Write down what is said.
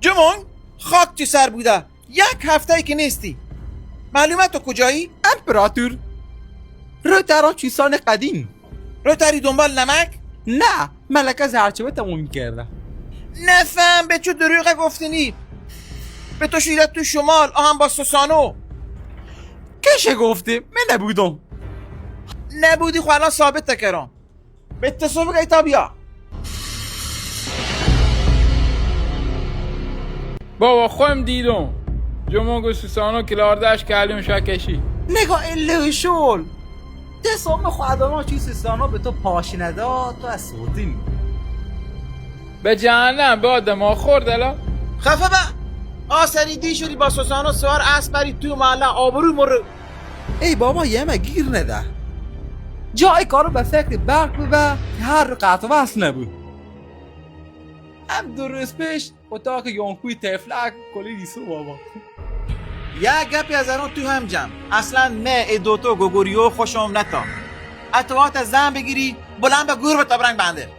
جمون خاک چی سر بوده، یک هفته ای که نیستی. معلومه تو کجایی؟ امپراتور رو در چیسان قدیم. رو تری دنبال نمک؟ نه ملکه زرچبه تموم کرده. نفهم به چه دروغه گفتنی. به تو شیرت تو شمال آهم با سوسانو. کشه گفته من نبودم. نبودی خو الان ثابت تکرام. به تصابق ایتا بیا. بابا خواهم دیدم جمعه سوسانو کلاردش کلیم شکشی. نگاه اله شول دستام خودانا چی سیستانا به تو پاشی نداد تو از سوتین به جهنم به آدم خورد الا. خفه با آسری دی شدی با سوسانو سوار اسبری تو محله آبرو مرو. ای بابا یه ما گیر نده جای کارو به فکر برق ببه که هر قطع وصل نبود. هم درست پیش اتاق یانکوی تفلک کلی دیسو بابا. یک گپی از ارون تو هم جمع. اصلا من ادوتو گوگوریو خوشم نتا. اتوات زن بگیری بلند به گور به تبرنگ بنده.